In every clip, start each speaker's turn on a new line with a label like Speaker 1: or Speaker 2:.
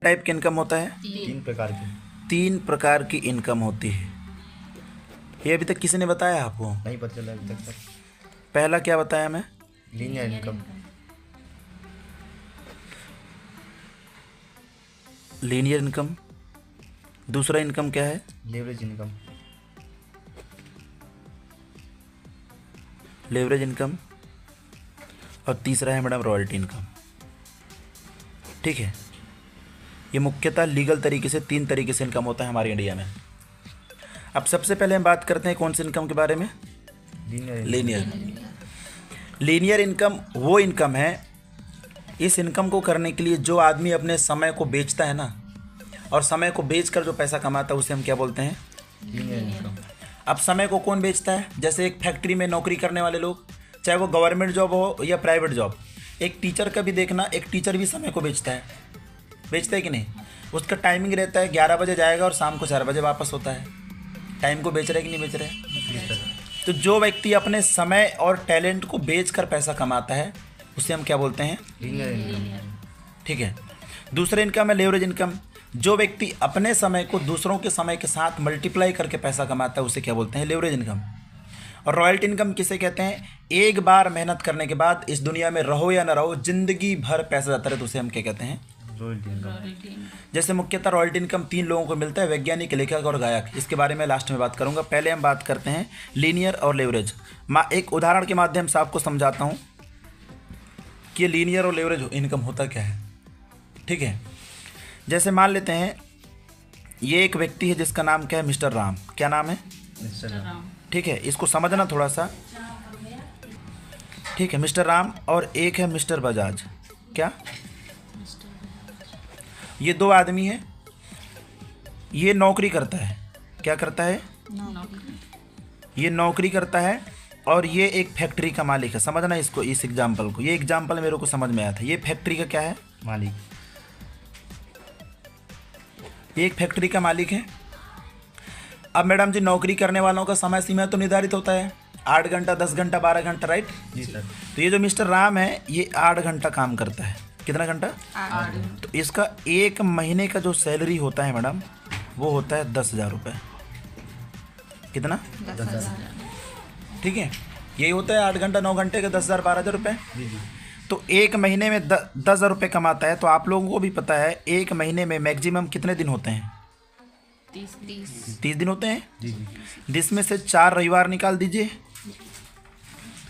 Speaker 1: Type की income होता है? 3 प्रकार की इनकम होती है। ये अभी तक किसी ने बताया आपको?
Speaker 2: नहीं पता चला अभी तक सर।
Speaker 1: पहला क्या बताया मैं?
Speaker 2: Linear income.
Speaker 1: Linear income. दूसरा इनकम क्या है?
Speaker 2: Leverage income.
Speaker 1: Leverage income. और तीसरा है मैडम रॉयल्टी इनकम। ठीक है, ये मुख्यतः लीगल तरीके से 3 तरीके से इनकम होता है हमारे इंडिया में। अब सबसे पहले हम बात करते हैं कौन सी इनकम के बारे में? लीनियर इनकम वो इनकम है, इस इनकम को करने के लिए जो आदमी अपने समय को बेचता है ना, और समय को बेचकर जो पैसा कमाता है उसे हम क्या बोलते हैं?
Speaker 2: Linear income.
Speaker 1: अब समय को कौन बेचता है? जैसे एक फैक्ट्री में नौकरी करने वाले लोग, चाहे वो गवर्नमेंट जॉब हो या प्राइवेट जॉब। एक टीचर का भी देखना, एक टीचर भी समय को बेचता है कि नहीं? उसका टाइमिंग रहता है 11 बजे जाएगा और शाम को 4 बजे वापस होता है। टाइम को बेच रहे कि नहीं बेच रहे? तो जो व्यक्ति अपने समय और टैलेंट को बेचकर पैसा कमाता है उसे हम क्या बोलते हैं?
Speaker 2: Linear income.
Speaker 1: ठीक है। दूसरा इनकम है लेवरेज इनकम। जो व्यक्ति अपने समय को दूसरों के समय के साथ मल्टीप्लाई करके पैसा कमाता है उसे क्या बोलते हैं? Leverage income. और रॉयल्टी इनकम किसे कहते हैं? एक बार मेहनत करने के बाद इस दुनिया में रहो या ना रहो, जिंदगी भर पैसा जाता रहे तो उसे हम क्या कहते हैं?
Speaker 2: Royalty income.
Speaker 1: जैसे मुख्यतः रॉयल्टी इनकम 3 लोगों को मिलता है, वैज्ञानिक, लेखक और गायक। इसके बारे में लास्ट में बात करूंगा। पहले हम बात करते हैं लीनियर और लेवरेज। एक उदाहरण के माध्यम से आपको समझाता हूं कि लीनियर और लेवरेज इनकम होता क्या है। ठीक है, जैसे मान लेते हैं ये एक व्यक्ति है जिसका नाम क्या है? मिस्टर राम। क्या नाम है?
Speaker 2: मिस्टर राम।
Speaker 1: ठीक है, इसको समझना थोड़ा सा। ठीक है, मिस्टर राम और एक है मिस्टर बजाज। क्या? ये 2 आदमी हैं। ये नौकरी करता है। क्या करता है? ये नौकरी करता है और ये एक फैक्ट्री का मालिक है। समझना इसको, इस एग्जाम्पल को। ये एग्जाम्पल मेरे को समझ में आया था। ये फैक्ट्री का क्या है?
Speaker 2: मालिक।
Speaker 1: ये एक फैक्ट्री का मालिक है। अब मैडम जी, नौकरी करने वालों का समय सीमा तो निर्धारित होता है, 8 घंटा, 10 घंटा, 12 घंटा, राइट?
Speaker 2: जी सर।
Speaker 1: तो ये जो मिस्टर राम है ये 8 घंटा काम करता है। कितना घंटा?
Speaker 2: 8।
Speaker 1: तो इसका 1 महीने का जो सैलरी होता है मैडम, वो होता है 10,000 रुपये। कितना?
Speaker 2: 10,000।
Speaker 1: ठीक है, यही होता है 8 घंटा 9 घंटे का 10,000 12,000 रुपये।
Speaker 2: जी जी।
Speaker 1: तो 1 महीने में 10,000 रुपये कमाता है। तो आप लोगों को भी पता है 1 महीने में मैक्सिमम कितने दिन होते हैं? 30 दिन होते हैं।
Speaker 2: जी जी।
Speaker 1: जिसमें से 4 रविवार निकाल दीजिए,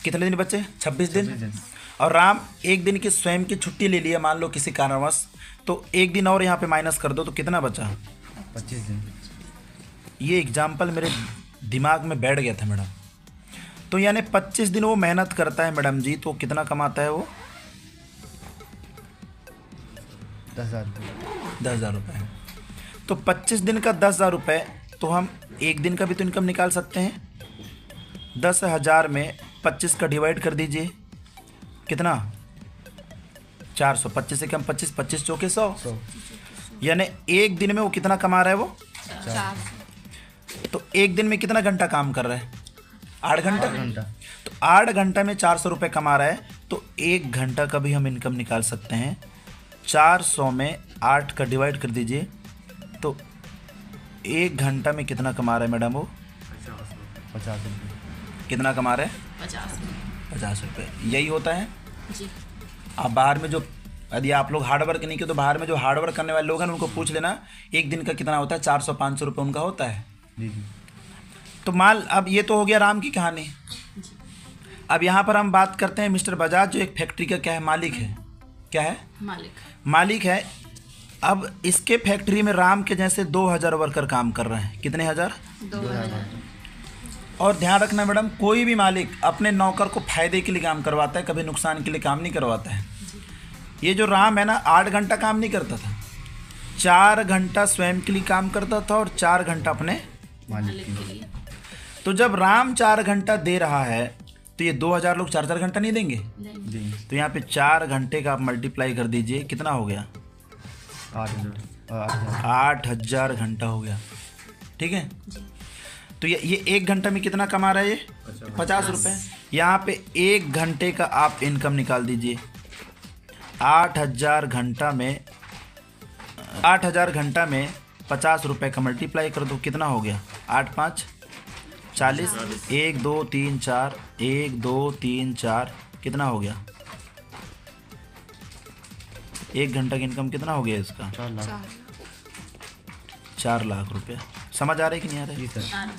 Speaker 1: कितने दिन बचे? 26 दिन। और राम 1 दिन की स्वयं की छुट्टी ले लिया मान लो किसी कारणवश, तो 1 दिन और यहाँ पे माइनस कर दो तो कितना बचा?
Speaker 2: 25 दिन।
Speaker 1: ये एग्जाम्पल मेरे दिमाग में बैठ गया था मैडम। तो यानी 25 दिन वो मेहनत करता है मैडम जी, तो कितना कमाता है वो?
Speaker 2: 10,000।
Speaker 1: 10,000 रुपये। तो 25 दिन का 10,000 रुपये, तो हम 1 दिन का भी तो इनकम निकाल सकते हैं। 10,000 में 25 का डिवाइड कर दीजिए, कितना? 400। 25 से कम 25, 25 चौके 100। यानी 1 दिन में वो कितना कमा रहा है वो?
Speaker 2: 4।
Speaker 1: तो 1 दिन में कितना घंटा काम कर रहा है? 8 घंटा।
Speaker 2: तो
Speaker 1: तो 8 घंटा में 400 रुपये कमा रहा है, तो 1 घंटा का भी हम इनकम निकाल सकते हैं। 400 में 8 का डिवाइड कर दीजिए, तो 1 घंटा में कितना कमा रहा है मैडम वो?
Speaker 2: 50 रुपये।
Speaker 1: कितना कमा रहा है? 50 रुपये। यही होता है
Speaker 3: जी।
Speaker 1: आप बाहर में जो, यदि आप लोग हार्डवर्क नहीं किए तो बाहर में जो हार्डवर्क करने वाले लोग हैं उनको पूछ लेना, 1 दिन का कितना होता है? 400-500 रुपये उनका होता है।
Speaker 2: जी जी।
Speaker 1: तो मान, अब ये तो हो गया राम की कहानी। अब यहाँ पर हम बात करते हैं मिस्टर बजाज, जो एक फैक्ट्री का क्या है? मालिक है। क्या है? मालिक है। अब इसके फैक्ट्री में राम के जैसे 2,000 वर्कर काम कर रहे हैं। कितने हजार?
Speaker 3: 2,000।
Speaker 1: और ध्यान रखना मैडम, कोई भी मालिक अपने नौकर को फायदे के लिए काम करवाता है, कभी नुकसान के लिए काम नहीं करवाता है। ये जो राम है ना, 8 घंटा काम नहीं करता था, 4 घंटा स्वयं के लिए काम करता था और 4 घंटा अपने
Speaker 2: मालिक के लिए।
Speaker 1: तो जब राम 4 घंटा दे रहा है तो ये 2,000 लोग 4-4 घंटा नहीं देंगे?
Speaker 2: जी।
Speaker 1: तो यहाँ पे 4 घंटे का आप मल्टीप्लाई कर दीजिए, कितना हो गया? 8,000 घंटा हो गया। ठीक है, तो ये 1 घंटा में कितना कमा रहा है ये? 50 रुपये। यहाँ पे 1 घंटे का आप इनकम निकाल दीजिए। 8,000 घंटा में 8,000 घंटा में 50 रुपये का मल्टीप्लाई कर दो, कितना हो गया? 8 5 40, 1 2 3 4, 1 2 3 4, कितना हो गया? 1 घंटा की इनकम कितना हो गया इसका?
Speaker 2: 4 लाख।
Speaker 1: 4 लाख रुपये। समझ आ रहा है कि नहीं आ रहा है?
Speaker 2: जी सर।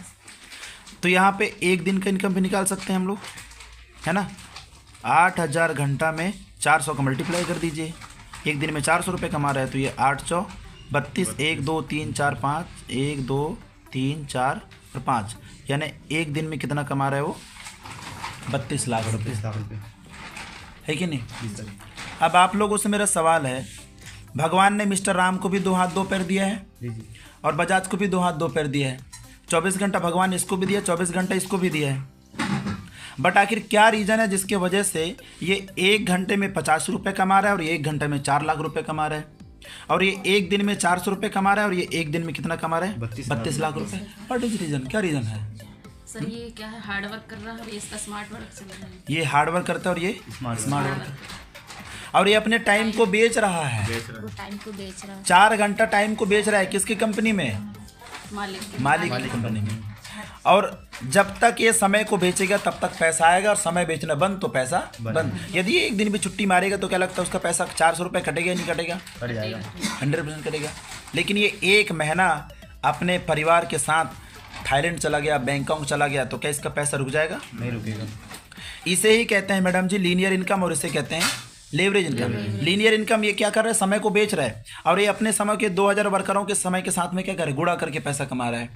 Speaker 1: तो यहाँ पे एक दिन का इनकम भी निकाल सकते हैं हम लोग, है ना। 8,000 घंटा में 400 का मल्टीप्लाई कर दीजिए। एक दिन में 400 रुपये कमा रहा है तो ये 8 चौ 32, 1 2 3 4 5, 1 2 3 4 और 5, यानी एक दिन में कितना कमा रहा है वो? 32 लाख रुपये,
Speaker 2: 30 लाख रुपये।
Speaker 1: है कि नहीं?
Speaker 2: जी सर।
Speaker 1: अब आप लोगों से मेरा सवाल है, भगवान ने मिस्टर राम को भी 2 हाथ 2 पैर दिया है
Speaker 2: जी जी।
Speaker 1: और बजाज को भी 2 हाथ 2 पैर दिया है। 24 घंटा भगवान इसको भी दिया, 24 घंटा इसको भी दिया है। बट आखिर क्या रीज़न है जिसके वजह से ये 1 घंटे में 50 रुपये कमा रहा है और ये 1 घंटे में 4 लाख रुपये कमा रहा है, और ये एक दिन में 400 रुपये कमा रहा है और ये एक दिन में कितना कमा रहा है? 32 लाख रुपये। What is reason? क्या रीज़न है?
Speaker 3: सर ये क्या है, हार्ड वर्क कर रहा है और ये इसका स्मार्ट वर्क चल रहा है।
Speaker 1: ये हार्ड वर्क करता है और ये
Speaker 2: स्मार्ट
Speaker 1: वर्क, और ये अपने टाइम को बेच रहा है।
Speaker 3: वो टाइम को बेच रहा है
Speaker 1: 4 घंटा टाइम को बेच रहा है। किसकी कंपनी में? मालिक की कंपनी में। और जब तक ये समय को बेचेगा तब तक पैसा आएगा, और समय बेचना बंद तो पैसा बंद। यदि ये एक दिन भी छुट्टी मारेगा तो क्या लगता है उसका पैसा 400 रुपये कटेगा या नहीं कटेगा?
Speaker 2: कट जाएगा।
Speaker 1: 100% कटेगा। लेकिन ये 1 महीना अपने परिवार के साथ थाईलैंड चला गया, बैंकॉक चला गया, तो क्या इसका पैसा रुक जाएगा?
Speaker 2: नहीं रुकेगा।
Speaker 1: इसे ही कहते हैं मैडम जी लीनियर इनकम, और इसे कहते हैं लेवरेज इनकम। लीनियर इनकम ये क्या कर रहा है? समय को बेच रहा है, और ये अपने समय के 2000 वर्करों के समय के साथ में क्या कर रहा है? गुणा करके पैसा कमा रहा है।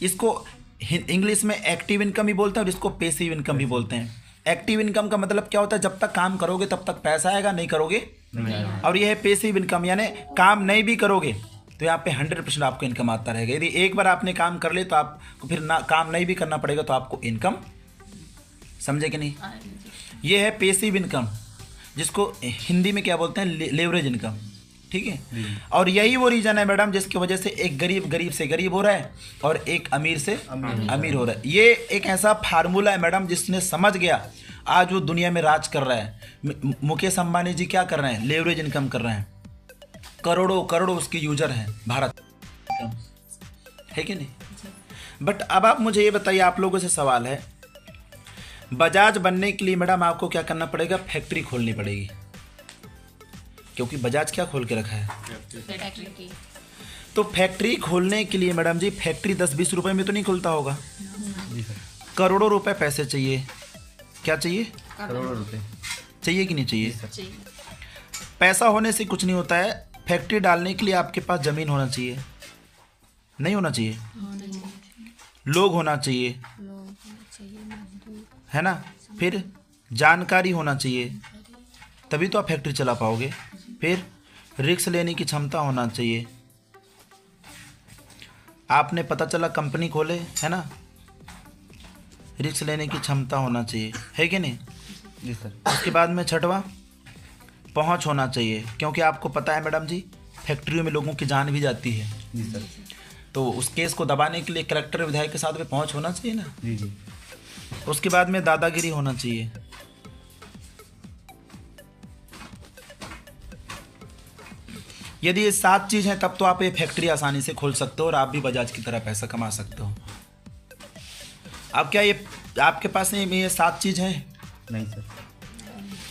Speaker 1: इसको इंग्लिश में एक्टिव इनकम भी बोलते हैं और इसको पैसिव इनकम भी बोलते हैं। एक्टिव इनकम का मतलब क्या होता है? जब तक काम करोगे तब तक पैसा आएगा, नहीं करोगे
Speaker 2: नहीं आएगा।
Speaker 1: और ये है पैसिव इनकम, यानी काम नहीं भी करोगे तो यहाँ पे 100% आपको इनकम आता रहेगा। यदि एक बार आपने काम कर ले तो आपको फिर ना काम नहीं भी करना पड़ेगा, तो आपको इनकम, समझे कि नहीं? ये है पैसिव इनकम, जिसको हिंदी में क्या बोलते हैं? Leverage income. ठीक है। और यही वो रीज़न है मैडम जिसकी वजह से एक गरीब गरीब से गरीब हो रहा है और एक अमीर से अमीर हो रहा है। ये एक ऐसा फार्मूला है मैडम जिसने समझ गया, आज वो दुनिया में राज कर रहा है। मुकेश अंबानी जी क्या कर रहे हैं? लेवरेज इनकम कर रहे हैं। करोड़ों करोड़ों उसके यूजर हैं भारत, है कि नहीं? बट अब आप मुझे ये बताइए, आप लोगों से सवाल है, बजाज बनने के लिए मैडम आपको क्या करना पड़ेगा? फैक्ट्री खोलनी पड़ेगी, क्योंकि बजाज क्या खोल के रखा है?
Speaker 3: फैक्ट्री की।
Speaker 1: तो फैक्ट्री खोलने के लिए मैडम जी, फैक्ट्री 10-20 रुपए में तो नहीं खुलता होगा,
Speaker 2: जी सर।
Speaker 1: करोड़ों रुपए पैसे चाहिए। क्या चाहिए?
Speaker 2: करोड़ों रुपए
Speaker 1: चाहिए कि नहीं चाहिए?
Speaker 3: चाहिए।
Speaker 1: पैसा होने से कुछ नहीं होता है। फैक्ट्री डालने के लिए आपके पास ज़मीन होना चाहिए, नहीं होना चाहिए? लोग होना चाहिए, है ना? फिर जानकारी होना चाहिए, तभी तो आप फैक्ट्री चला पाओगे। फिर रिस्क लेने की क्षमता होना चाहिए। आपने पता चला कंपनी खोले, है ना, रिस्क लेने की क्षमता होना चाहिए, है कि नहीं?
Speaker 2: जी सर।
Speaker 1: उसके बाद में छठवा, पहुंच होना चाहिए, क्योंकि आपको पता है मैडम जी फैक्ट्रियों में लोगों की जान भी जाती है,
Speaker 2: जी सर।
Speaker 1: तो उस केस को दबाने के लिए कलेक्टर विधायक के साथ में पहुंच होना चाहिए ना।
Speaker 2: जी जी।
Speaker 1: उसके बाद में दादागिरी होना चाहिए। यदि ये 7 चीज़ हैं तब तो आप ये फैक्ट्री आसानी से खोल सकते हो और आप भी बजाज की तरह पैसा कमा सकते हो। अब क्या ये आपके पास में ये 7 चीज़ हैं?
Speaker 2: नहीं सर।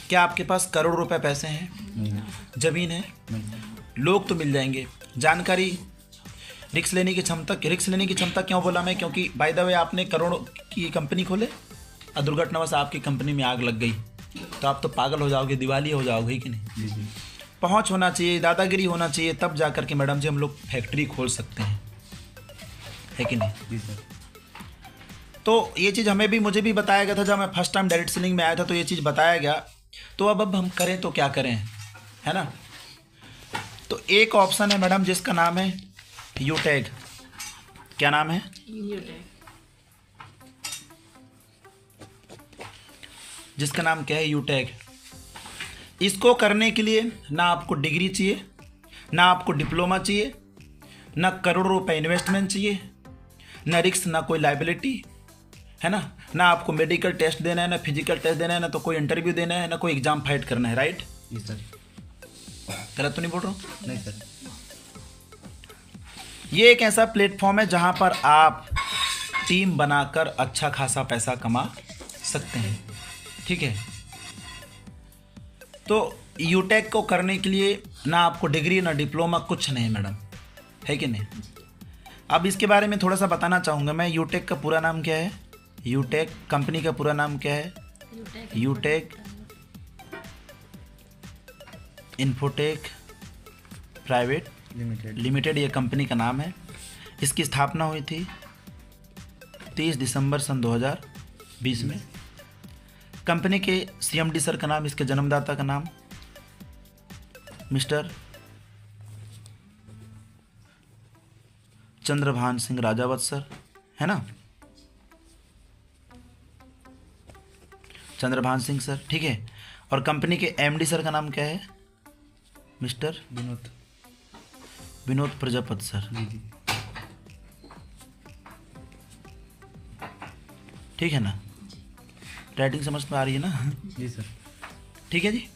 Speaker 1: क्या आपके पास करोड़ रुपए पैसे हैं?
Speaker 2: नहीं।
Speaker 1: जमीन है?
Speaker 2: नहीं।
Speaker 1: लोग तो मिल जाएंगे, जानकारी, रिस्क लेने की क्षमता। रिस्क लेने की क्षमता क्यों बोला मैं? क्योंकि बाय द वे आपने करोड़ों की कंपनी खोले और दुर्घटनावश आपकी कंपनी में आग लग गई तो आप तो पागल हो जाओगे, दिवाली हो जाओगे कि नहीं?
Speaker 2: जी जी।
Speaker 1: पहुंच होना चाहिए, दादागिरी होना चाहिए, तब जा कर के मैडम जी हम लोग फैक्ट्री खोल सकते हैं, है कि नहीं?
Speaker 2: जी सर।
Speaker 1: तो ये चीज़ हमें भी, मुझे भी बताया गया था जब मैं फर्स्ट टाइम डायरेक्ट सेलिंग में आया था, तो ये चीज़ बताया गया। तो अब हम करें तो क्या करें, है ना? तो एक ऑप्शन है मैडम जिसका नाम है यूटैग। क्या नाम है? जिसका नाम क्या है? यूटैग। इसको करने के लिए ना आपको डिग्री चाहिए, ना आपको डिप्लोमा चाहिए, ना करोड़ों रुपए इन्वेस्टमेंट चाहिए, ना रिस्क, ना कोई लाइबिलिटी, है ना? ना आपको मेडिकल टेस्ट देना है, ना फिजिकल टेस्ट देना है, ना तो कोई इंटरव्यू देना है, ना कोई एग्जाम फाइट करना है, राइट?
Speaker 2: जी सर।
Speaker 1: गलत तो नहीं बोल रहा हूँ?
Speaker 2: नहीं सर।
Speaker 1: ये एक ऐसा प्लेटफॉर्म है जहाँ पर आप टीम बनाकर अच्छा खासा पैसा कमा सकते हैं, ठीक है। तो यूटेक को करने के लिए ना आपको डिग्री ना डिप्लोमा कुछ नहीं मैडम, है कि नहीं। अब इसके बारे में थोड़ा सा बताना चाहूँगा मैं। यूटेक का पूरा नाम क्या है? यूटेक कंपनी का पूरा नाम क्या है? यूटेक इन्फोटेक प्राइवेट लिमिटेड, ये कंपनी का नाम है। इसकी स्थापना हुई थी 30 दिसंबर सन 2020 में। कंपनी के CMD सर का नाम, इसके जन्मदाता का नाम मिस्टर चंद्रभान सिंह राजावत सर, है ना, चंद्रभान सिंह सर, ठीक है। और कंपनी के MD सर का नाम क्या है? मिस्टर विनोद प्रजापति सर,
Speaker 2: जी।
Speaker 1: ठीक है ना। राइटिंग समझ में आ रही है ना?
Speaker 2: जी सर।
Speaker 1: ठीक है जी।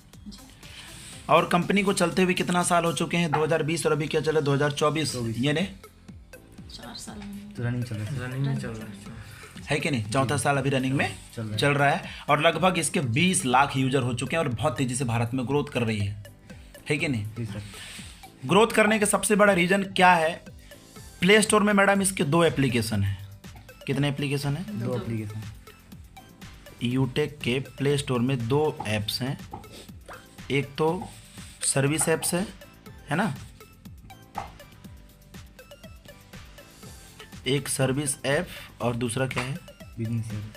Speaker 1: और कंपनी को चलते हुए कितना साल हो चुके हैं? 2020 और अभी क्या चला 2024, ये ने
Speaker 3: 4 साल
Speaker 2: तो रनिंग चल रहा
Speaker 1: है कि नहीं। चौथा साल अभी रनिंग में
Speaker 2: चल
Speaker 1: रहा है और लगभग इसके 20 लाख यूजर हो चुके हैं और बहुत तेजी से भारत में ग्रोथ कर रही है कि नहीं।
Speaker 2: जी सर।
Speaker 1: ग्रोथ करने का सबसे बड़ा रीजन क्या है? प्ले स्टोर में मैडम इसके 2 एप्लीकेशन हैं। कितने एप्लीकेशन हैं?
Speaker 2: 2 एप्लीकेशन।
Speaker 1: यूटेक के प्ले स्टोर में 2 ऐप्स हैं। एक तो सर्विस ऐप्स है ना, एक सर्विस ऐप और दूसरा क्या है?
Speaker 2: Business app.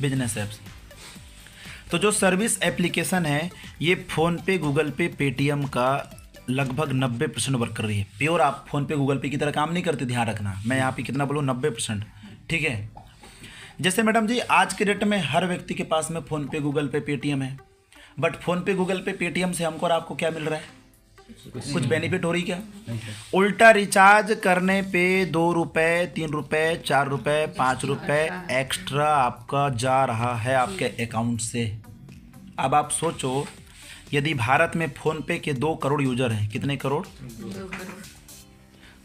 Speaker 1: Business apps. तो जो सर्विस एप्लीकेशन है ये फ़ोन पे, गूगल पे, पेटीएम का लगभग 90% वर्क कर रही है। प्योर आप फ़ोन पे, गूगल पे की तरह काम नहीं करते, ध्यान रखना। मैं यहाँ पे कितना बोलूँ? 90%, ठीक है। जैसे मैडम जी आज के डेट में हर व्यक्ति के पास में फ़ोन पे, गूगल पे, पेटीएम है, बट फ़ोन पे, गूगल पे, पेटीएम से हमको और आपको क्या मिल रहा है? कुछ बेनिफिट हो रही क्या? उल्टा रिचार्ज करने पे 2 रुपये, 3 रुपये, 4 रुपये, 5 रुपये एक्स्ट्रा आपका जा रहा है आपके अकाउंट से। अब आप सोचो, यदि भारत में फ़ोन पे के 2 करोड़ यूजर हैं, कितने करोड़?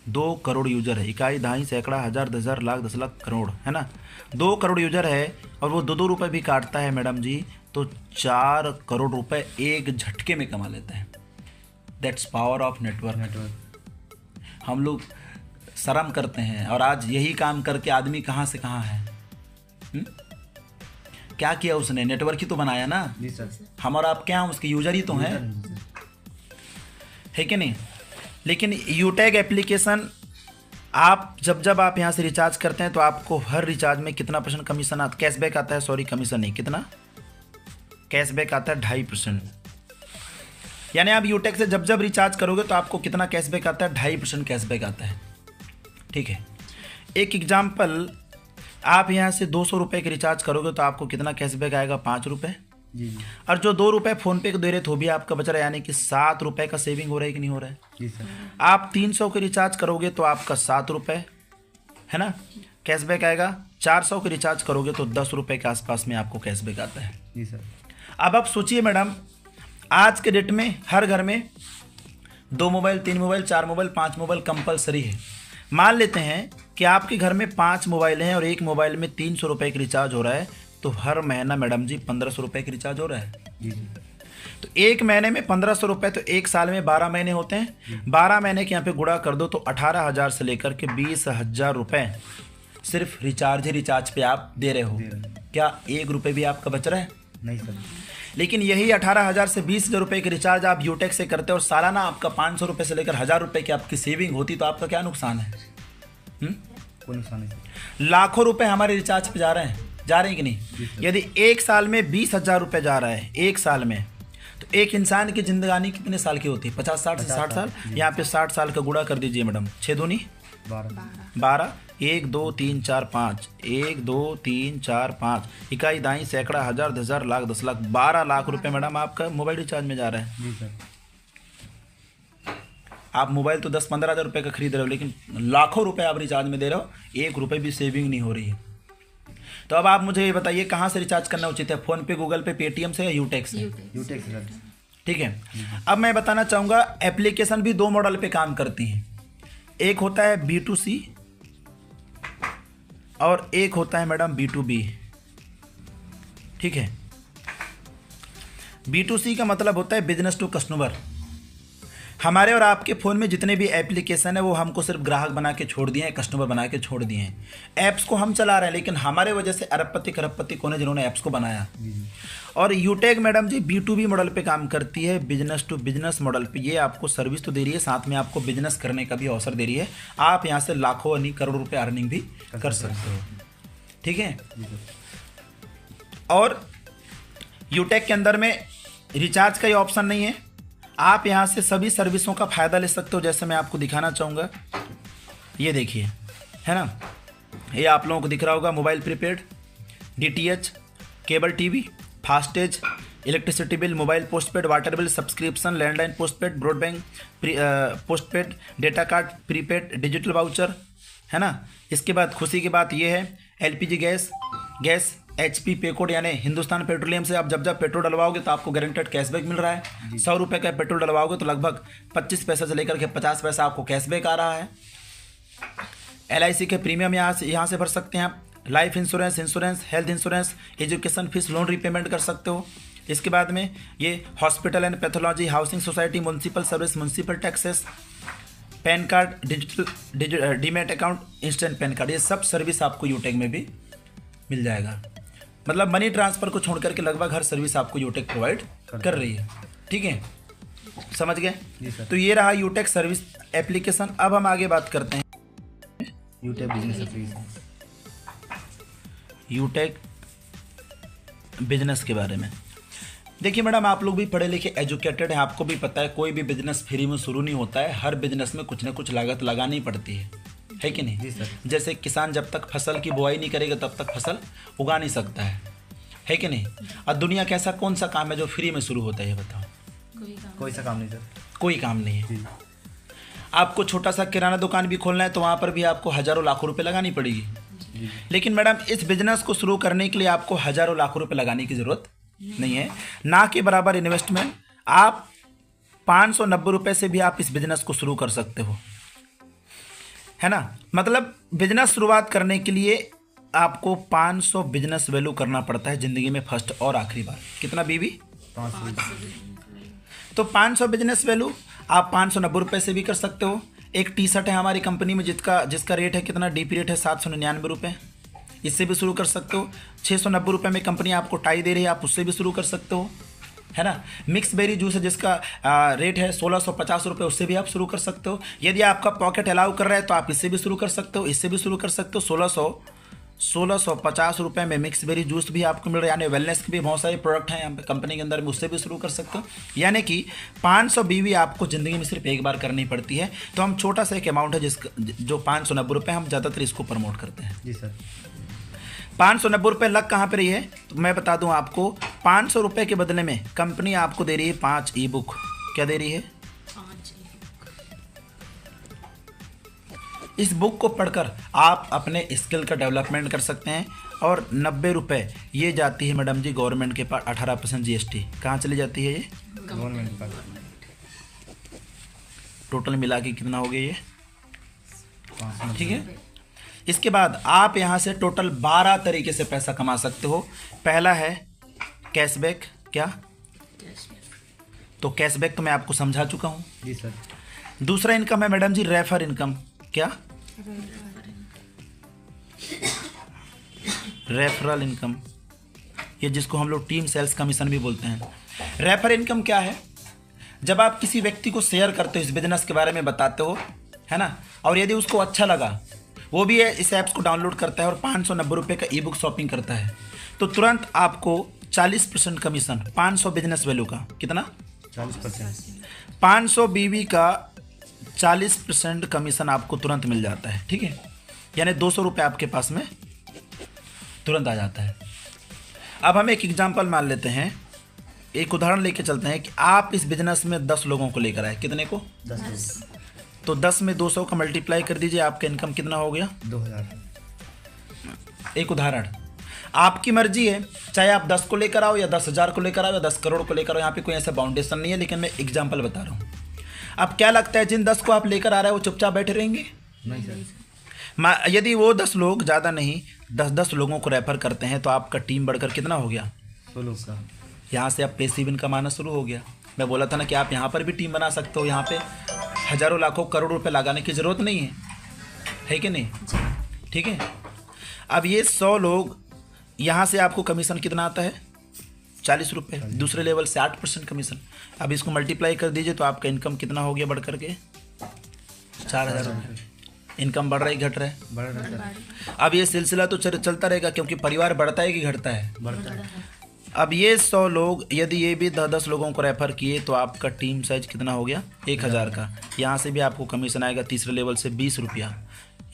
Speaker 1: 2 करोड़ यूजर है। इकाई, दहाई, सैकड़ा, हज़ार, 10,000, लाख, 10 लाख, करोड़, है ना। 2 करोड़ यूजर है और वो 2-2 रुपये भी काटता है मैडम जी, तो 4 करोड़ रुपए एक झटके में कमा लेता है। That's power of network. हम लोग शर्म करते हैं और आज यही काम करके आदमी कहाँ से कहाँ है। क्या किया उसने? नेटवर्क ही तो बनाया ना।
Speaker 2: जी सर।
Speaker 1: हम और आप क्या हैं? उसके यूजर ही तो हैं, है कि नहीं। लेकिन यूटेक एप्लीकेशन आप जब आप यहाँ से रिचार्ज करते हैं तो आपको हर रिचार्ज में कितना % कमीशन आता? कैशबैक आता है, सॉरी कमीशन नहीं, कितना कैशबैक आता है? 2.5%। यानी आप यूटेक से जब रिचार्ज करोगे तो आपको कितना कैशबैक आता है? 2.5% कैशबैक आता है, ठीक है। एक एग्जाम्पल, आप यहाँ से 200 रुपये के रिचार्ज करोगे तो आपको कितना कैशबैक आएगा? 5 रुपये।
Speaker 2: जी।
Speaker 1: और जो 2 रुपये फ़ोनपे को दे रहे तो भी आपका बच रहा है, यानी कि 7 रुपये का सेविंग हो रहा है कि नहीं हो रहा है?
Speaker 2: जी सर।
Speaker 1: आप 300 के रिचार्ज करोगे तो आपका 7 रुपये, है ना, कैशबैक आएगा। 400 के रिचार्ज करोगे तो 10 रुपये के आसपास में आपको कैशबैक आता है।
Speaker 2: जी सर।
Speaker 1: अब आप सोचिए मैडम, आज के डेट में हर घर में 2 mobile, 3 mobile, 4 mobile, 5 mobile compulsory है। मान लेते हैं कि आपके घर में 5 मोबाइल हैं और एक मोबाइल में 300 रुपये की रिचार्ज हो रहा है, तो हर महीना मैडम जी 1500 रुपये की रिचार्ज हो रहा है।
Speaker 2: जी जी।
Speaker 1: तो एक महीने में 1500 रुपये, तो एक साल में 12 महीने होते हैं। 12 महीने के यहाँ पे गुणा कर दो तो 18,000 से लेकर के 20,000 रुपये सिर्फ रिचार्ज पे आप दे रहे हो। क्या 1 रुपये भी आपका बच रहा है?
Speaker 2: नहीं सर।
Speaker 1: लेकिन यही 18,000 से 20,000 रुपये की रिचार्ज आप यूटेक से करते हो और सालाना आपका 500 रुपये से लेकर 1,000 रुपये की आपकी सेविंग होती, तो आपका क्या नुकसान है?
Speaker 2: कोई नुकसान नहीं सर।
Speaker 1: लाखों रुपए हमारे रिचार्ज पे जा रहे हैं कि नहीं? यदि एक साल में 20,000 रुपये जा रहा है एक साल में, तो एक इंसान की जिंदगानी कितने साल की होती है? 50-60 से 60 साल। यहाँ पे 60 साल का गुणा कर दीजिए मैडम। 6 दूनी 12, 1 2 3 4 5, 1 2 3 4 5, इकाई, दाई, सैकड़ा, हज़ार, 10,000, लाख, 10 लाख, 12 लाख रुपए मैडम आपका मोबाइल रिचार्ज में जा रहा है।
Speaker 2: जी सर।
Speaker 1: आप मोबाइल तो 10-15 हज़ार रुपये का खरीद रहे हो, लेकिन लाखों रुपए आप रिचार्ज में दे रहे हो, 1 रुपये भी सेविंग नहीं हो रही है। तो अब आप मुझे ये बताइए, कहाँ से रिचार्ज करना उचित है? फ़ोन पे, गूगल पे, पेटीएम से या यूटेक से?
Speaker 2: यूटेक सर।
Speaker 1: ठीक है। अब मैं बताना चाहूँगा एप्लीकेशन भी दो मॉडल पे काम करती हैं। एक होता है B2C और एक होता है मैडम B2B। ठीक है। B2C का मतलब होता है बिजनेस टू कस्टमर। हमारे और आपके फ़ोन में जितने भी एप्लीकेशन है वो हमको सिर्फ ग्राहक बना के छोड़ दिए हैं, कस्टमर बना के छोड़ दिए हैं। ऐप्स को हम चला रहे हैं, लेकिन हमारे वजह से अरबपति खरबपति कौन है जिन्होंने ऐप्स को बनाया। और यूटेक मैडम जी B2B मॉडल पे काम करती है, बिजनेस टू बिजनेस मॉडल पे। ये आपको सर्विस तो दे रही है, साथ में आपको बिजनेस करने का भी अवसर दे रही है। आप यहाँ से लाखों यानी करोड़ों रुपये अर्निंग भी कर सकते हो। ठीक है। और यूटेक के अंदर में रिचार्ज का ये ऑप्शन नहीं है। आप यहाँ से सभी सर्विसों का फ़ायदा ले सकते हो। जैसे मैं आपको दिखाना चाहूँगा, ये देखिए, है ना, ये आप लोगों को दिख रहा होगा। Mobile prepaid, DTH, cable TV, FASTag, electricity bill, mobile postpaid, water bill, subscription, landline postpaid, broadband postpaid, data card prepaid, digital voucher, है ना। इसके बाद खुशी की बात ये है, LPG गैस, HP पे कोड, यानी हिंदुस्तान पेट्रोलियम से आप जब पेट्रोल डलवाओगे तो आपको गारंटेड कैशबैक मिल रहा है। 100 रुपये का पेट्रोल डलवाओगे तो लगभग 25 पैसे से लेकर के 50 पैसा आपको कैशबैक आ रहा है। LIC के प्रीमियम यहाँ से भर सकते हैं आप। Life insurance, health insurance, education fees, loan repayment कर सकते हो। इसके बाद में ये hospital and pathology, housing society, municipal service, municipal taxes, pan card, digital demat account, instant pan card, ये सब सर्विस आपको यूटेक में भी मिल जाएगा। मतलब मनी ट्रांसफ़र को छोड़ करके लगभग हर सर्विस आपको यूटेक प्रोवाइड कर रही है। ठीक है, समझ गए। तो ये रहा यूटेक सर्विस एप्लीकेशन। अब हम आगे बात करते हैं
Speaker 2: यूटेक बिजनेस एप्लीकेशन,
Speaker 1: यूटेक बिजनेस के बारे में। देखिए मैडम, आप लोग भी पढ़े लिखे एजुकेटेड हैं, आपको भी पता है कोई भी बिजनेस फ्री में शुरू नहीं होता है। हर बिजनेस में कुछ ना कुछ लागत लगानी पड़ती है कि नहीं।
Speaker 2: जी सर।
Speaker 1: जैसे किसान जब तक फसल की बुआई नहीं करेगा तब तक फसल उगा नहीं सकता है कि नहीं। और दुनिया का ऐसा कौन सा काम है जो फ्री में शुरू होता है, ये बताओ।
Speaker 2: कोई सा काम नहीं सर।
Speaker 1: कोई काम नहीं है।
Speaker 2: जी।
Speaker 1: आपको छोटा सा किराना दुकान भी खोलना है तो वहाँ पर भी आपको हज़ारों लाखों रुपए लगानी पड़ेगी। लेकिन मैडम इस बिजनेस को शुरू करने के लिए आपको हज़ारों लाखों रुपए लगाने की ज़रूरत नहीं है, ना के बराबर इन्वेस्टमेंट। आप 590 रुपये से भी आप इस बिजनेस को शुरू कर सकते हो, है ना। मतलब बिजनेस शुरुआत करने के लिए आपको 500 बिजनेस वैल्यू करना पड़ता है ज़िंदगी में, फर्स्ट और आखिरी बार। कितना बीवी? 500। तो 500 बिजनेस वैल्यू आप 590 रुपये से भी कर सकते हो। एक टी शर्ट है हमारी कंपनी में जिसका रेट है कितना, DP रेट है 799 रुपये, इससे भी शुरू कर सकते हो। 690 रुपये में कंपनी आपको टाई दे रही है, आप उससे भी शुरू कर सकते हो, है ना। मिक्स बेरी जूस है जिसका रेट है 1650 रुपये, उससे भी आप शुरू कर सकते हो। यदि आपका पॉकेट अलाउ कर रहा है तो आप इससे भी शुरू कर सकते हो, इससे भी शुरू कर सकते हो। 1650 रुपये में मिक्स बेरी जूस भी आपको मिल रहा है। यानी वेलनेस के भी बहुत सारे प्रोडक्ट हैं यहाँ पे कंपनी के अंदर में, उससे भी शुरू कर सकते हो। यानी कि 500 बीवी आपको ज़िंदगी में सिर्फ एक बार करनी पड़ती है। तो हम छोटा सा एक अमाउंट है जो 590 रुपये, हम ज़्यादातर इसको प्रमोट करते हैं।
Speaker 2: जी सर।
Speaker 1: 590 रुपये लग कहाँ पर रही है तो मैं बता दूं आपको, 500 रुपये के बदले में कंपनी आपको दे रही है 5 ई-बुक। क्या दे रही है?
Speaker 3: 5
Speaker 1: इस बुक को पढ़कर आप अपने स्किल का डेवलपमेंट कर सकते हैं। और 90 रुपये ये जाती है मैडम जी गवर्नमेंट के पास, 18% GST। कहाँ चली जाती है ये?
Speaker 2: गवर्नमेंट का।
Speaker 1: टोटल मिला के कितना हो गया ये?
Speaker 2: 500।
Speaker 1: ठीक है। इसके बाद आप यहाँ से टोटल 12 तरीके से पैसा कमा सकते हो। पहला है कैशबैक। क्या? तो कैशबैक तो मैं आपको समझा चुका हूँ।
Speaker 2: जी सर।
Speaker 1: दूसरा इनकम है मैडम जी रेफर इनकम। क्या? रेफरल इनकम, ये जिसको हम लोग टीम सेल्स कमीशन भी बोलते हैं। रेफर इनकम क्या है? जब आप किसी व्यक्ति को शेयर करते हो, इस बिजनेस के बारे में बताते हो, है ना, और यदि उसको अच्छा लगा, वो भी इस ऐप्स को डाउनलोड करता है और 590 रुपये का ई-बुक शॉपिंग करता है, तो तुरंत आपको 40% कमीशन 500 बिजनेस वैल्यू का। कितना?
Speaker 2: 40%।
Speaker 1: 500 बीवी का 40% कमीशन आपको तुरंत मिल जाता है। ठीक है, यानी 200 रुपये आपके पास में तुरंत आ जाता है। अब हम एक एग्जांपल मान लेते हैं, एक उदाहरण लेके चलते हैं कि आप इस बिजनेस में 10 लोगों को लेकर आए। कितने को?
Speaker 2: 10।
Speaker 1: तो 10 में 200 का मल्टीप्लाई कर दीजिए, आपका इनकम कितना हो गया?
Speaker 2: 2000।
Speaker 1: एक उदाहरण। आपकी मर्जी है, चाहे आप 10 को लेकर आओ या 10,000 को लेकर आओ या 10 करोड़ को लेकर आओ, यहाँ पे कोई ऐसा बाउंडेशन नहीं है। लेकिन मैं एग्जाम्पल बता रहा हूँ। अब क्या लगता है जिन 10 को आप लेकर आ रहे हैं वो चुपचाप बैठे रहेंगे?
Speaker 2: नहीं सर।
Speaker 1: यदि वो 10 लोग, ज़्यादा नहीं, 10 लोगों को रेफर करते हैं तो आपका टीम बढ़कर कितना हो गया?
Speaker 2: 16 का।
Speaker 1: यहाँ से आप पैसिव इनकम आना शुरू हो गया। मैं बोला था ना कि आप यहाँ पर भी टीम बना सकते हो। यहाँ पे हज़ारों लाखों करोड़ों रुपए लगाने की ज़रूरत नहीं है कि नहीं? ठीक है। अब ये 100 लोग, यहाँ से आपको कमीशन कितना आता है? 40 रुपये। दूसरे लेवल से 8% कमीशन। अब इसको मल्टीप्लाई कर दीजिए तो आपका इनकम कितना हो गया बढ़ करके? 4,000 रुपये। इनकम बढ़ रहा है घट रहा है?
Speaker 2: बढ़ रहा है।
Speaker 1: अब ये सिलसिला तो चलता रहेगा, क्योंकि परिवार बढ़ता है कि घटता है?
Speaker 2: बढ़ता है।
Speaker 1: अब ये 100 लोग, यदि ये भी 10 लोगों को रेफर किए तो आपका टीम साइज कितना हो गया? 1,000 का। यहाँ से भी आपको कमीशन आएगा तीसरे लेवल से 20 रुपया।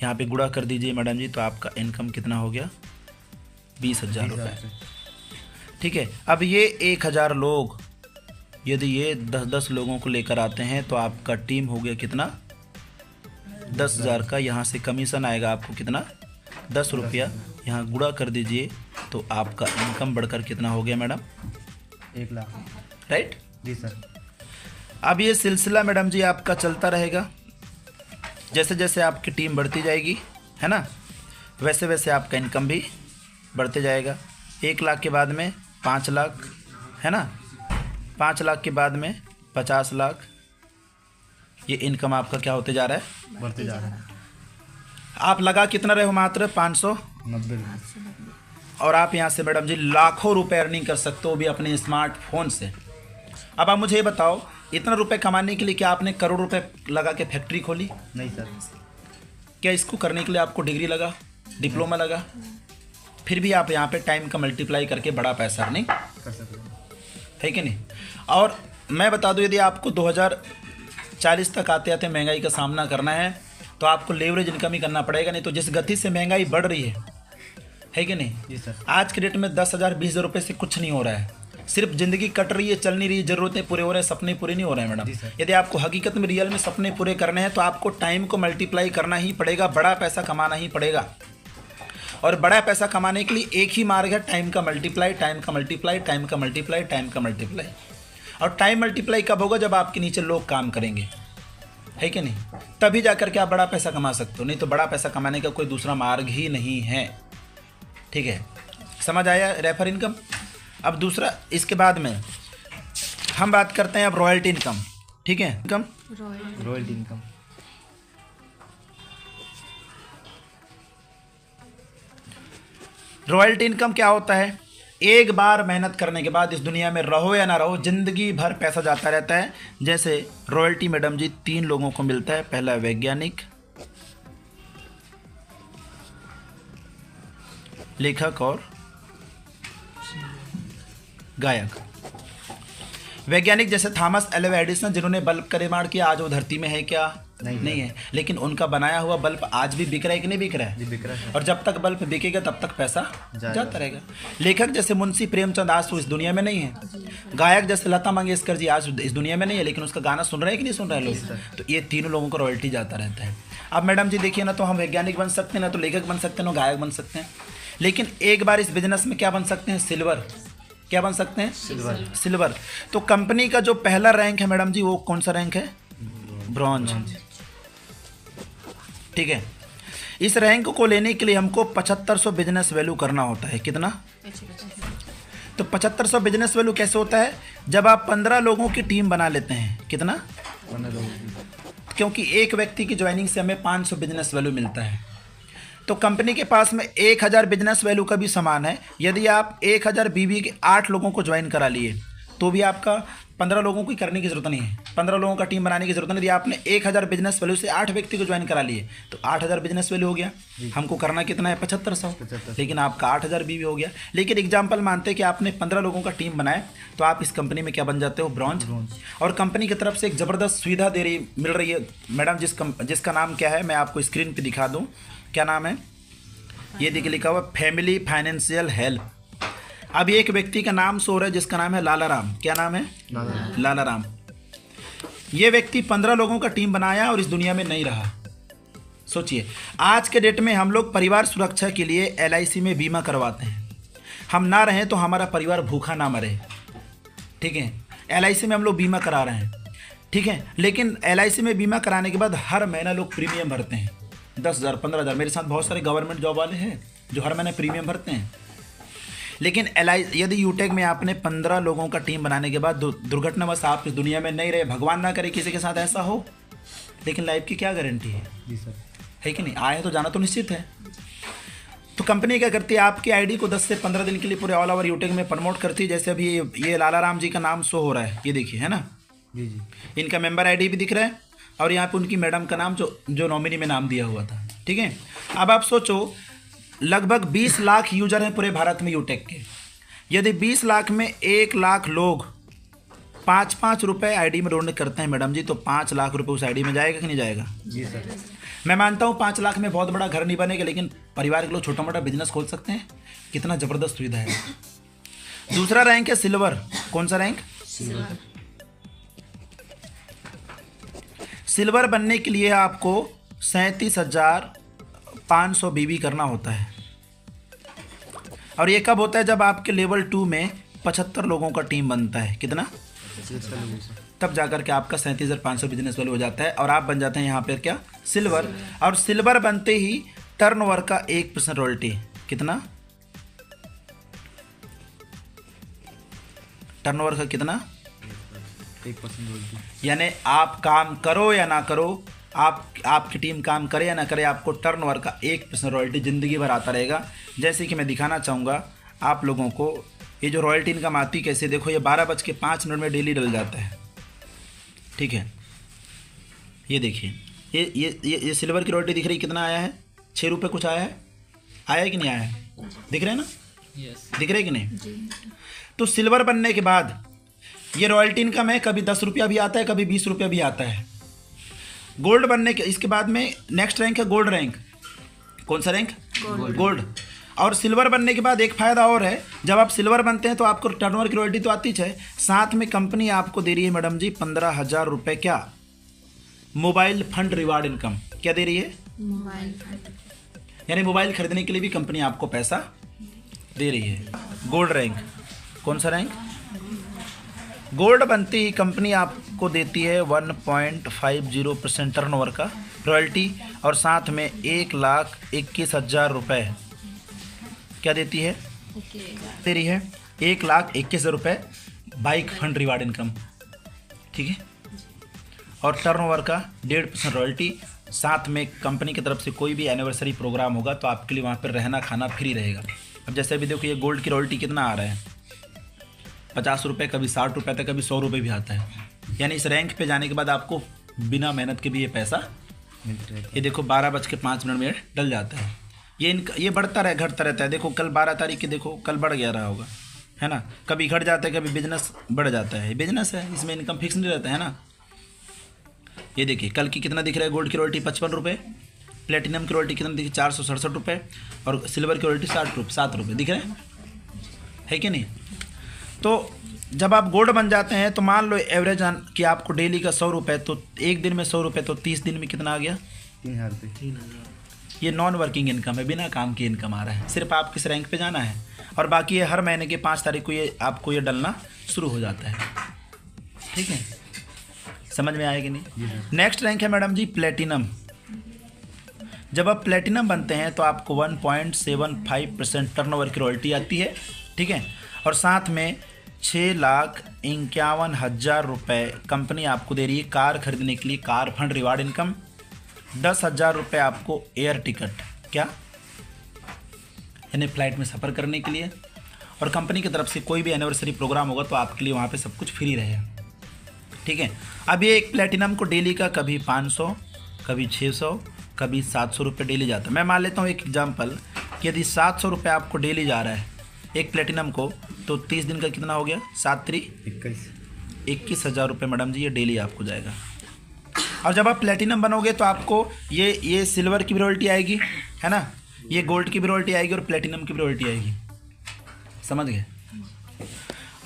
Speaker 1: यहाँ पे गुणा कर दीजिए मैडम जी, तो आपका इनकम कितना हो गया? 20,000 रुपये। ठीक है। अब ये 1,000 लोग यदि ये 10 लोगों को लेकर आते हैं तो आपका टीम हो गया कितना? 10,000 का। यहाँ से कमीशन आएगा आपको कितना? 10 रुपया। यहाँ गुणा कर दीजिए तो आपका इनकम बढ़कर कितना हो गया मैडम?
Speaker 2: 1 लाख।
Speaker 1: राइट
Speaker 2: जी सर।
Speaker 1: अब ये सिलसिला मैडम जी आपका चलता रहेगा। जैसे जैसे आपकी टीम बढ़ती जाएगी, है ना, वैसे वैसे आपका इनकम भी बढ़ते जाएगा। 1 लाख के बाद में 5 लाख, है ना, 5 लाख के बाद में 50 लाख। ये इनकम आपका क्या होते जा रहा है?
Speaker 2: बढ़ते जा रहा है।
Speaker 1: आप लगा कितना रहे हो? मात्र 590। और आप यहाँ से मैडम जी लाखों रुपए अर्निंग कर सकते हो भी अपने स्मार्टफोन से। अब आप मुझे ये बताओ, इतना रुपए कमाने के लिए क्या आपने करोड़ रुपए लगा के फैक्ट्री खोली?
Speaker 2: नहीं सर।
Speaker 1: क्या इसको करने के लिए आपको डिग्री लगा, डिप्लोमा लगा? फिर भी आप यहाँ पे टाइम का मल्टीप्लाई करके बड़ा पैसा अर्निंग
Speaker 2: कर सकते हैं,
Speaker 1: है कि नहीं? और मैं बता दूं, यदि आपको 2040 तक आते आते महंगाई का सामना करना है तो आपको लेवरेज इनकम ही करना पड़ेगा। नहीं तो जिस गति से महंगाई बढ़ रही है कि नहीं?
Speaker 2: जी सर।
Speaker 1: आज के डेट में 10,000 20,000 रुपये से कुछ नहीं हो रहा है। सिर्फ ज़िंदगी कट रही है, चल नहीं रही, ज़रूरतें पूरे हो रहे हैं, सपने पूरे नहीं हो रहे हैं मैडम। यदि आपको हकीकत में रियल में सपने पूरे करने हैं तो आपको टाइम को मल्टीप्लाई करना ही पड़ेगा, बड़ा पैसा कमाना ही पड़ेगा। और बड़ा पैसा कमाने के लिए एक ही मार्ग है, टाइम का मल्टीप्लाई, टाइम का मल्टीप्लाई, टाइम का मल्टीप्लाई, टाइम का मल्टीप्लाई। और टाइम मल्टीप्लाई कब होगा? जब आपके नीचे लोग काम करेंगे, है कि नहीं? तभी जाकर के आप बड़ा पैसा कमा सकते हो। नहीं तो बड़ा पैसा कमाने का कोई दूसरा मार्ग ही नहीं है। ठीक है, समझ आया रेफर इनकम? अब दूसरा, इसके बाद में हम बात करते हैं अब रॉयल्टी इनकम। ठीक है, income
Speaker 2: royalty income.
Speaker 1: Royalty income क्या होता है? एक बार मेहनत करने के बाद इस दुनिया में रहो या ना रहो, जिंदगी भर पैसा जाता रहता है। जैसे रॉयल्टी मैडम जी 3 लोगों को मिलता है। पहला वैज्ञानिक, लेखक और गायक। वैज्ञानिक जैसे थॉमस एल्वा एडिसन, जिन्होंने बल्ब का निर्माण किया, आज वो धरती में है क्या? नहीं है। लेकिन उनका बनाया हुआ बल्ब आज भी बिक रहा है कि नहीं बिक रहा है?
Speaker 2: बिक रहा है।
Speaker 1: और जब तक बल्ब बिकेगा तब तक पैसा जाता रहेगा। लेखक जैसे मुंशी प्रेमचंद आज तो इस दुनिया में नहीं है। गायक जैसे लता मंगेशकर जी आज इस दुनिया में नहीं है, लेकिन उसका गाना सुन रहे हैं कि नहीं सुन रहे हैं लोग? तो ये तीनों लोगों को रॉयल्टी जाता रहता है। अब मैडम जी देखिए ना, तो हम वैज्ञानिक बन सकते हैं, ना तो लेखक बन सकते हैं, ना गायक बन सकते हैं। लेकिन एक बार इस बिजनेस में क्या बन सकते हैं? सिल्वर। क्या बन सकते हैं? सिल्वर। तो कंपनी का जो पहला रैंक है मैडम जी, वो कौन सा रैंक है? ब्रॉन्ज। ठीक है। इस रैंक को लेने के लिए हमको 7500 बिजनेस वैल्यू करना होता है। कितना? तो 7500 बिजनेस वैल्यू कैसे होता है? जब आप 15 लोगों की टीम बना लेते हैं। कितना?
Speaker 2: 15 लोग।
Speaker 1: क्योंकि एक व्यक्ति की ज्वाइनिंग से हमें 500 बिजनेस वैल्यू मिलता है। तो कंपनी के पास में 1000 बिजनेस वैल्यू का भी सामान है। यदि आप 1000 बीबी के 8 लोगों को ज्वाइन करा लिए तो भी आपका 15 लोगों की करने की जरूरत नहीं है, 15 लोगों का टीम बनाने की जरूरत नहीं। यदि आपने 1000 बिजनेस वैल्यू से 8 व्यक्ति को ज्वाइन करा लिए तो 8000 बिजनेस वैल्यू हो गया। हमको करना कितना है? 7500। लेकिन आपका 8000 बीबी हो गया। लेकिन एग्जाम्पल मानते हैं कि आपने 15 लोगों का टीम बनाए तो आप इस कंपनी में क्या बन जाते हो? ब्रॉन्ज। और कंपनी की तरफ से एक ज़बरदस्त सुविधा मिल रही है मैडम, जिसका नाम क्या है, मैं आपको स्क्रीन पर दिखा दूँ। क्या नाम है? ये देखिए लिखा हुआ फैमिली फाइनेंशियल हेल्प। अब एक व्यक्ति का नाम शो रहा है जिसका नाम है लाला राम। क्या नाम है? लाला राम। ये व्यक्ति 15 लोगों का टीम बनाया और इस दुनिया में नहीं रहा। सोचिए, आज के डेट में हम लोग परिवार सुरक्षा के लिए LIC में बीमा करवाते हैं। हम ना रहें तो हमारा परिवार भूखा ना मरे, ठीक है। LIC में हम लोग बीमा करा रहे हैं, ठीक है, लेकिन LIC में बीमा कराने के बाद हर महीना लोग प्रीमियम भरते हैं 10,000 15,000। मेरे साथ बहुत सारे गवर्नमेंट जॉब वाले हैं जो हर महीने प्रीमियम भरते हैं। लेकिन यदि यूटेक में आपने 15 लोगों का टीम बनाने के बाद दुर्घटनावश आप इस दुनिया में नहीं रहे, भगवान ना करे किसी के साथ ऐसा हो, लेकिन लाइफ की क्या गारंटी है?
Speaker 2: जी सर।
Speaker 1: है कि नहीं? आए तो जाना तो निश्चित है। तो कंपनी क्या करती है, आपकी आईडी को 10 से 15 दिन के लिए पूरे ऑल ओवर यूटेक में प्रमोट करती है। जैसे अभी ये लाला राम जी का नाम शो हो रहा है, ये देखिए, है ना,
Speaker 2: जी जी।
Speaker 1: इनका मेंबर आईडी भी दिख रहा है और यहाँ पे उनकी मैडम का नाम जो नॉमिनी में नाम दिया हुआ था, ठीक है। अब आप सोचो, लगभग 20 लाख यूजर हैं पूरे भारत में यूटेक के। यदि 20 लाख में 1 लाख लोग 5-5 रुपये आईडी में डोनेट करते हैं मैडम जी, तो 5 लाख रुपये उस आईडी में जाएगा कि नहीं जाएगा?
Speaker 2: जी सर।
Speaker 1: मैं मानता हूँ 5 लाख में बहुत बड़ा घर नहीं बनेगा, लेकिन परिवार के लोग छोटा मोटा बिजनेस खोल सकते हैं। कितना ज़बरदस्त सुविधा है। दूसरा रैंक है सिल्वर। कौन सा रैंक? सिल्वर बनने के लिए आपको 37,500 BB करना होता है। और ये कब होता है? जब आपके लेवल 2 में 75 लोगों का टीम बनता है। कितना? तब जाकर के आपका 37,500 बिजनेस वैल्यू हो जाता है और आप बन जाते हैं यहाँ पर क्या? सिल्वर। और सिल्वर बनते ही टर्नओवर का 1% रॉयल्टी। कितना? टर्नओवर का कितना?
Speaker 2: 1% रॉयल्टी।
Speaker 1: यानी आप काम करो या ना करो, आपकी टीम काम करे या ना करे, आपको टर्नओवर का 1% रॉयल्टी ज़िंदगी भर आता रहेगा। जैसे कि मैं दिखाना चाहूँगा आप लोगों को, ये जो रॉयल्टी इनकम आती कैसे, देखो ये 12:05 में डेली डल जाता है, ठीक है। ये देखिए, ये सिल्वर की रॉयल्टी दिख रही, कितना आया है? 6 रुपये कुछ आया है। आया है कि नहीं आया है? दिख रहे हैं ना?
Speaker 2: यस।
Speaker 1: दिख रहे कि नहीं? तो सिल्वर बनने के बाद ये रॉयल्टी इनकम है, कभी 10 रुपया भी आता है, कभी 20 रुपया भी आता है। गोल्ड बनने के इसके बाद में नेक्स्ट रैंक है गोल्ड रैंक। कौन सा रैंक? गोल्ड। और सिल्वर बनने के बाद एक फ़ायदा और है, जब आप सिल्वर बनते हैं तो आपको टर्नओवर की रॉयल्टी तो आती है, साथ में कंपनी आपको दे रही है मैडम जी 15,000 रुपये क्या? Mobile fund reward income. क्या दे रही है?
Speaker 3: Mobile fund.
Speaker 1: यानी मोबाइल खरीदने के लिए भी कंपनी आपको पैसा दे रही है। Gold rank. कौन सा रैंक? गोल्ड बनती ही कंपनी आपको देती है 1.50% टर्नओवर का रॉयल्टी और साथ में 1,21,000 रुपये क्या देती है? दे रही है 1,21,000 रुपये बाइक फंड रिवार्ड इनकम, ठीक है। और टर्नओवर का 1.5% रॉयल्टी, साथ में कंपनी की तरफ से कोई भी एनिवर्सरी प्रोग्राम होगा तो आपके लिए वहाँ पर रहना खाना फ्री रहेगा। अब जैसे अभी देखो, ये गोल्ड की रॉयल्टी कितना आ रहा है? 50 रुपये, कभी 60 रुपये तक, कभी 100 रुपये भी आता है। यानी इस रैंक पे जाने के बाद आपको बिना मेहनत के भी ये पैसा
Speaker 2: मिलता है।
Speaker 1: ये देखो 12:05 में डल जाता है। ये बढ़ता रहे घटता रहता है। देखो कल 12 तारीख की, देखो कल बढ़ गया रहा होगा, है ना। कभी घट जाता है, कभी बिजनेस बढ़ जाता है। बिजनेस है, इसमें इनकम फिक्स नहीं रहता है ना। ये देखिए कल की कितना दिख रहा है? गोल्ड की रॉयल्टी 55 रुपये, प्लेटिनम की रॉयल्टी कितना दिखी? 467 रुपये और सिल्वर की रॉयल्टी 7 रुपये दिख रहे है कि नहीं। तो जब आप गोल्ड बन जाते हैं तो मान लो एवरेज कि आपको डेली का 100 रुपये, तो एक दिन में 100 रुपये, तो 30 दिन में कितना आ गया?
Speaker 2: 3,000 रुपये।
Speaker 1: ये नॉन वर्किंग इनकम है, बिना काम की इनकम आ रहा है। सिर्फ आप किस रैंक पे जाना है और बाकी ये हर महीने के 5 तारीख को ये आपको ये डलना शुरू हो जाता है, ठीक है। समझ में आएगी नहीं? नेक्स्ट रैंक है मैडम जी प्लेटिनम। जब आप प्लेटिनम बनते हैं तो आपको 1.75% टर्नओवर की रॉयल्टी आती है, ठीक है। और साथ में 6,51,000 रुपये कंपनी आपको दे रही है कार खरीदने के लिए, कार फंड रिवार्ड इनकम। 10,000 रुपये आपको एयर टिकट, क्या यानी फ्लाइट में सफ़र करने के लिए। और कंपनी की तरफ से कोई भी एनिवर्सरी प्रोग्राम होगा तो आपके लिए वहाँ पे सब कुछ फ्री रहेगा, ठीक है। अब ये एक प्लेटिनम को डेली का कभी 500, कभी 600, कभी 700 रुपये डेली जाता है। मैं मान लेता हूँ एक एग्जांपल कि यदि 700 रुपये आपको डेली जा रहा है एक प्लेटिनम को, तो 30 दिन का कितना हो गया? 21,000 रुपये मैडम जी ये डेली आपको जाएगा। और जब आप प्लेटिनम बनोगे तो आपको ये सिल्वर की भी रॉयल्टी आएगी, है ना, ये गोल्ड की भी रॉयल्टी आएगी और प्लेटिनम की भी रॉयल्टी आएगी। समझ गए?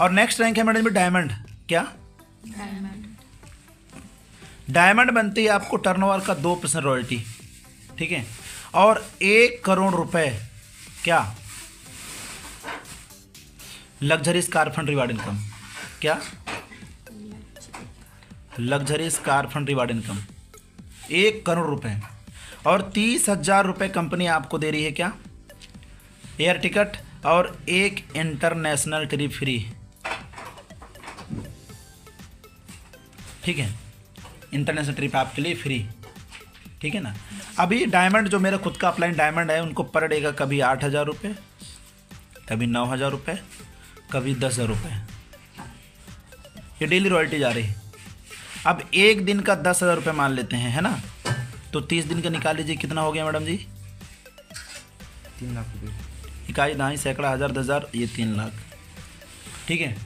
Speaker 1: और नेक्स्ट रैंक है मैडम जी डायमंड। क्या? डायमंड बनते ही आपको टर्नओवर का 2% रॉयल्टी, ठीक है। और 1 करोड़ रुपए क्या luxuries car fund reward income, क्या luxuries car fund reward income 1 crore रुपए और 30,000 रुपये कंपनी आपको दे रही है, क्या एयर टिकट और एक इंटरनेशनल ट्रिप फ्री। ठीक है, इंटरनेशनल ट्रिप आपके लिए फ्री, ठीक है ना। अभी डायमंड जो मेरा खुद का अपलाइन डायमंड है उनको पर डे का कभी 8,000 रुपये, कभी 9,000 रुपये, कभी 10,000 रुपये, ये डेली रॉयल्टी जा रही है। अब एक दिन का 10,000 रुपये मान लेते हैं, है ना, तो 30 दिन का निकाल लीजिए, कितना हो गया मैडम जी?
Speaker 2: 3 लाख रुपये।
Speaker 1: इकाई दहाई सैकड़ा हज़ार 10,000, ये 3 लाख, ठीक है।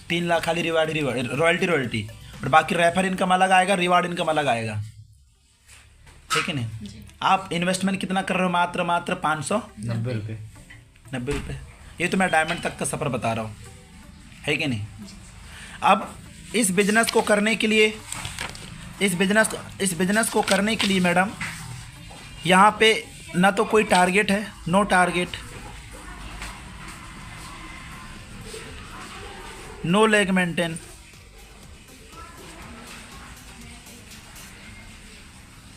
Speaker 1: 3 लाख खाली रॉयल्टी और बाकी रेफर इनकम अलग आएगा, रिवार्ड इनकम अलग आएगा, ठीक है नहीं। आप इन्वेस्टमेंट कितना कर रहे हो? मात्र 590
Speaker 2: रुपये।
Speaker 1: 90 रुपये। ये तो मैं डायमंड तक का सफ़र बता रहा हूँ, है कि नहीं। अब इस बिजनेस को करने के लिए मैडम यहाँ पे ना तो कोई टारगेट है, no target, no leg maintain,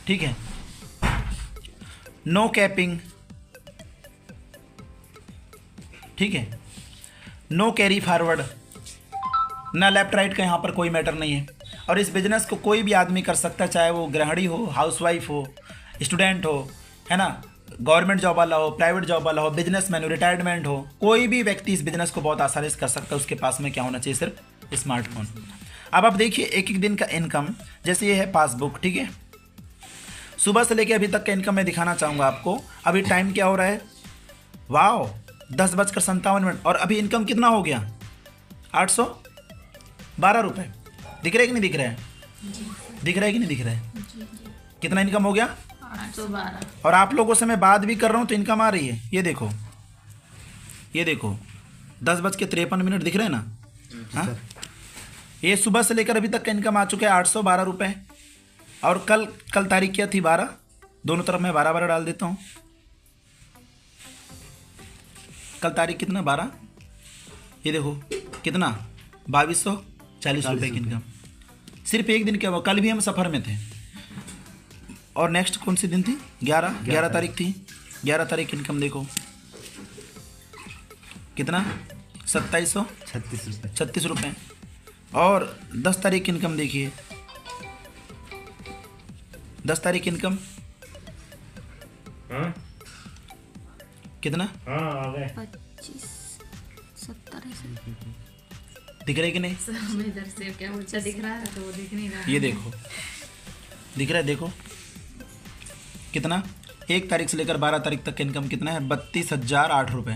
Speaker 1: ठीक है, नो कैपिंग, ठीक है, no carry forward, no left right का यहाँ पर कोई मैटर नहीं है। और इस बिजनेस को कोई भी आदमी कर सकता है, चाहे वो गृहिणी हो, हाउसवाइफ हो, स्टूडेंट हो, है ना, गवर्नमेंट जॉब वाला हो, प्राइवेट जॉब वाला हो, बिजनेसमैन हो, रिटायरमेंट हो, कोई भी व्यक्ति इस बिजनेस को बहुत आसानी से कर सकता है। उसके पास में क्या होना चाहिए? सिर्फ स्मार्टफोन। अब आप देखिए एक एक दिन का इनकम, जैसे ये है पासबुक, ठीक है, सुबह से लेके अभी तक का इनकम मैं दिखाना चाहूँगा आपको। अभी टाइम क्या हो रहा है? वाओ, 10:57 और अभी इनकम कितना हो गया? 812 रुपये। दिख रहा है कि नहीं दिख रहा है? दिख रहा है कि नहीं दिख रहा है? कितना इनकम हो गया?
Speaker 3: 812।
Speaker 1: और आप लोगों से मैं बात भी कर रहा हूँ तो इनकम आ रही है। ये देखो 10:53 दिख रहे हैं ना। हाँ, ये सुबह से लेकर अभी तक का इनकम आ चुका है 812 रुपये। और कल तारीख क्या थी? 12। दोनों तरफ मैं 12 डाल देता हूँ। कल तारीख कितना? 12। ये देखो कितना? 2240 रुपये की इनकम। सिर्फ एक दिन क्या हुआ? कल भी हम सफ़र में थे। और नेक्स्ट कौन सी दिन थी? 11 तारीख थी। 11 तारीख इनकम देखो कितना? 2736 रुपये। और 10 तारीख इनकम देखिए, 10 तारीख इनकम कितना?
Speaker 3: 25 70
Speaker 1: दिख रहा है कि नहीं?
Speaker 3: हमें इधर से क्या ऊंचा दिख रहा है तो वो दिख नहीं रहा है।
Speaker 1: ये देखो दिख रहा है, देखो कितना? 1 तारीख से लेकर 12 तारीख तक का इनकम कितना है? 32,008 रुपये।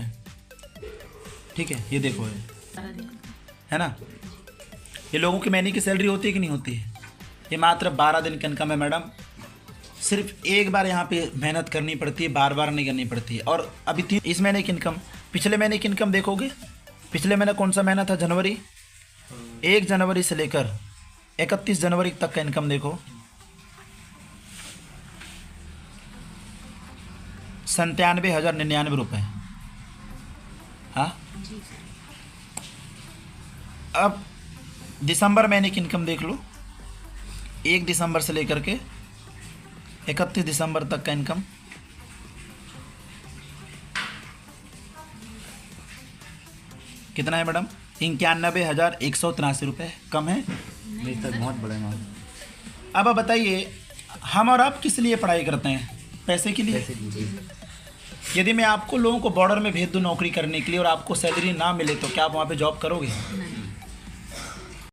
Speaker 1: ठीक है, ये देखो है ना। ये लोगों की महीने की सैलरी होती है कि नहीं होती है? ये मात्र 12 दिन का इनकम है मैडम। सिर्फ एक बार यहाँ पे मेहनत करनी पड़ती है, बार बार नहीं करनी पड़ती है। और अभी इस महीने की इनकम, पिछले महीने की इनकम देखोगे, पिछले महीना कौन सा महीना था? जनवरी। 1 जनवरी से लेकर 31 जनवरी तक का इनकम देखो, 97,099 रुपये। हाँ, अब दिसंबर महीने की इनकम देख लो, 1 दिसंबर से लेकर के 31 दिसंबर तक का इनकम कितना है मैडम? 91,183 रुपये। कम है?
Speaker 2: नहीं सर, बहुत बड़ा है।
Speaker 1: अब आप बताइए, हम और आप किस लिए पढ़ाई करते हैं? पैसे के लिए। यदि मैं आपको लोगों को बॉर्डर में भेज दूँ नौकरी करने के लिए और आपको सैलरी ना मिले तो क्या आप वहाँ पे जॉब करोगे?